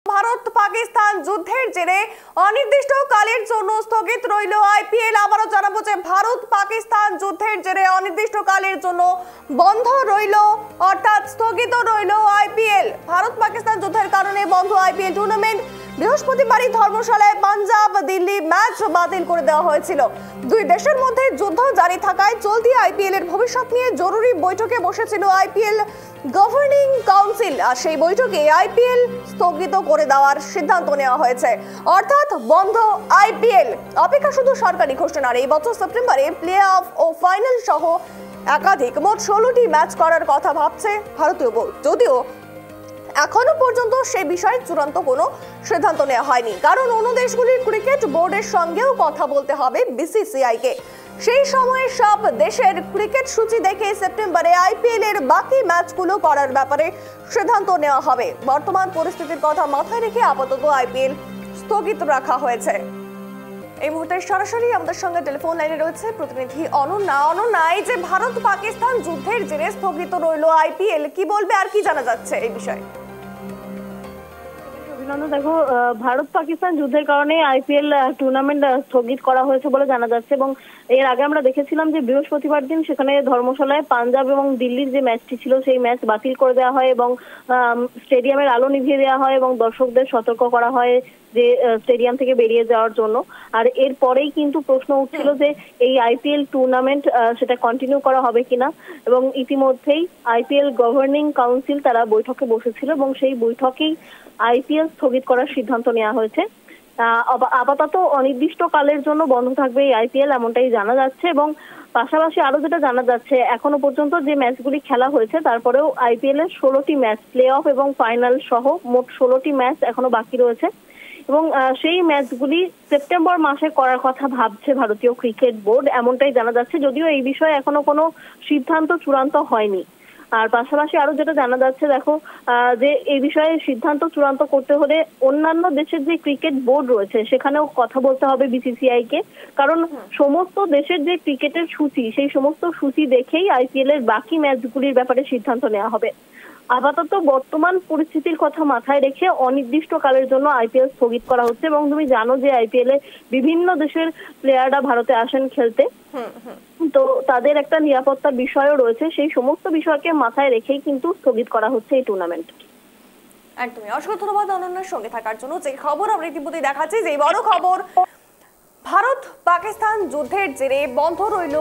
ভারত পাকিস্তান যুদ্ধের জেরে অনির্দিষ্টকালের জন্য স্থগিত রইল আইপিএল। আবারও জানাবো যে ভারত পাকিস্তান যুদ্ধের জেরে অনির্দিষ্টকালের জন্য বন্ধ রইল, অর্থাৎ স্থগিত রইল আইপিএল। ভারত পাকিস্তান যুদ্ধের কারণে বন্ধ আইপিএল টুর্নামেন্ট। বৃহস্পতিবারই ধর্মশালায় পাঞ্জাব দিল্লি ম্যাচ বাতিল করে দেওয়া হয়েছিল। দুই দেশের মধ্যে যুদ্ধ জারি থাকায় চলতি আইপিএল এর ভবিষ্যৎ নিয়ে জরুরি বৈঠকে বসেছিল আইপিএল গভর্নিং কাউন্সিল। আর সেই বৈঠকে আইপিএল স্থগিত করে দেওয়ার সিদ্ধান্ত নেওয়া হয়েছে, অর্থাৎ বন্ধ আইপিএল। অপেক্ষা শুধু সরকারি ঘোষণার। এই বছর সেপ্টেম্বরে প্লে অফ ও ফাইনাল সহ একাধিক মোট 16টি ম্যাচ করার কথা ভাবছে ভারতীয় বোর্ড, যদিও এখনো পর্যন্ত সে বিষয়ে চূড়ান্ত কোনো সিদ্ধান্ত নেওয়া হয়নি, কারণ অন্য দেশগুলির ক্রিকেট বোর্ডের সঙ্গেও কথা বলতে হবে বিসিসিআই কে। সেই সময়ে সব দেশের ক্রিকেট সূচি দেখে সেপ্টেম্বরে আইপিএল এর বাকি ম্যাচগুলো করার ব্যাপারে সিদ্ধান্ত নেওয়া হবে। বর্তমান পরিস্থিতির কথা মাথায় রেখে আপাতত আইপিএল স্থগিত রাখা হয়েছে। এই মুহূর্তে সরাসরি আমাদের সঙ্গে টেলিফোন লাইনে রয়েছে প্রতিনিধি অনন্যা। অনন্যা, এই যে ভারত পাকিস্তান যুদ্ধের জেরে স্থগিত রইল আইপিএল, কি বলবে আর কি জানা যাচ্ছে এই বিষয়ে? দেখো, ভারত পাকিস্তান যুদ্ধের কারণে আইপিএল টুর্নামেন্ট স্থগিত করা হয়েছে বলে জানা যাচ্ছে, এবং এর আগে আমরা দেখেছিলাম যে বৃহস্পতিবার দিন সেখানে ধর্মশালায় পাঞ্জাব এবং দিল্লির যে ম্যাচটি ছিল সেই ম্যাচ বাতিল করে দেওয়া হয় এবং স্টেডিয়ামের আলো নিভিয়ে দেওয়া হয় এবং দর্শকদের সতর্ক করা হয় যে স্টেডিয়াম থেকে বেরিয়ে যাওয়ার জন্য। আর এরপরেই কিন্তু প্রশ্ন উঠছিল যে এই আইপিএল টুর্নামেন্ট সেটা কন্টিনিউ করা হবে কিনা, এবং ইতিমধ্যেই আইপিএল গভর্নিং কাউন্সিল তারা বৈঠকে বসেছিল এবং সেই বৈঠকেই আইপিএল স্থগিত করার সিদ্ধান্ত নেওয়া হয়েছে। আপাতত অনির্দিষ্টকালের জন্য বন্ধ থাকবে এই আইপিএল, এমনটাই জানা যাচ্ছে। এবং পাশাপাশি আরো যেটা জানা যাচ্ছে, এখনো পর্যন্ত যে ম্যাচগুলি খেলা হয়েছে তারপরেও আইপিএল এর 16টি ম্যাচ প্লে অফ এবং ফাইনাল সহ মোট 16টি ম্যাচ এখনো বাকি রয়েছে, এবং সেই ম্যাচগুলি সেপ্টেম্বর মাসে করার কথা ভাবছে ভারতীয় ক্রিকেট বোর্ড, এমনটাই জানা যাচ্ছে, যদিও এই বিষয়ে এখনো কোনো সিদ্ধান্ত চূড়ান্ত হয়নি। আর পাশাপাশি আরো যেটা জানা যাচ্ছে, দেখো যে এই বিষয়ে সিদ্ধান্ত চূড়ান্ত করতে হলে অন্যান্য দেশের যে ক্রিকেট বোর্ড রয়েছে সেখানেও কথা বলতে হবে বিসিসিআই কে, কারণ সমস্ত দেশের যে ক্রিকেটের সূচি সেই সমস্ত সূচি দেখেই আইপিএল এর বাকি ম্যাচগুলির ব্যাপারে সিদ্ধান্ত নেওয়া হবে। আপাতত বর্তমান পরিস্থিতির কথা মাথায় রেখে অনির্দিষ্টকালের জন্য আইপিএল স্থগিত করা হচ্ছে, এবং তুমি জানো যে আইপিএল এ বিভিন্ন দেশের প্লেয়াররা ভারতে আসেন খেলতে, তো তাদের একটা নিরাপত্তার বিষয়ও রয়েছে, সেই সমস্ত বিষয়কে মাথায় রেখেই কিন্তু স্থগিত করা হচ্ছে এই টুর্নামেন্ট। একদমই। অসংখ্য ধন্যবাদ অনন্যার সঙ্গে থাকার জন্য। যে খবর আমরা ইতিমধ্যে দেখাচ্ছি, যে বড় খবর, ভারত পাকিস্তান যুদ্ধের জেরে বন্ধ রইল,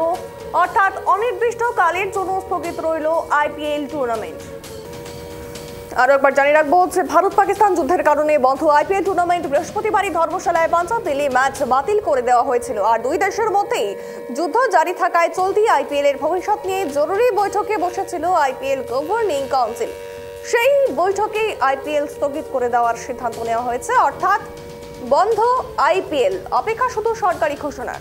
অর্থাৎ অনির্দিষ্টকালের জন্য স্থগিত রইল আইপিএল টুর্নামেন্ট। আরো একবার জানিয়ে রাখবো যে ভারত পাকিস্তান যুদ্ধের কারণে বন্ধ আইপিএল টুর্নামেন্ট। বৃহস্পতিবারই ধর্মশালায় পাঞ্জাব দিল্লি ম্যাচ বাতিল করে দেওয়া হয়েছিল। আর দুই দেশের মধ্যেই যুদ্ধ জারি থাকায় চলতি আইপিএল এর ভবিষ্যৎ নিয়ে জরুরি বৈঠকে বসেছিল আইপিএল গভর্নিং কাউন্সিল। সেই বৈঠকেই আইপিএল স্থগিত করে দেওয়ার সিদ্ধান্ত নেওয়া হয়েছে, অর্থাৎ বন্ধ আইপিএল। অপেক্ষা শুধু সরকারি ঘোষণার।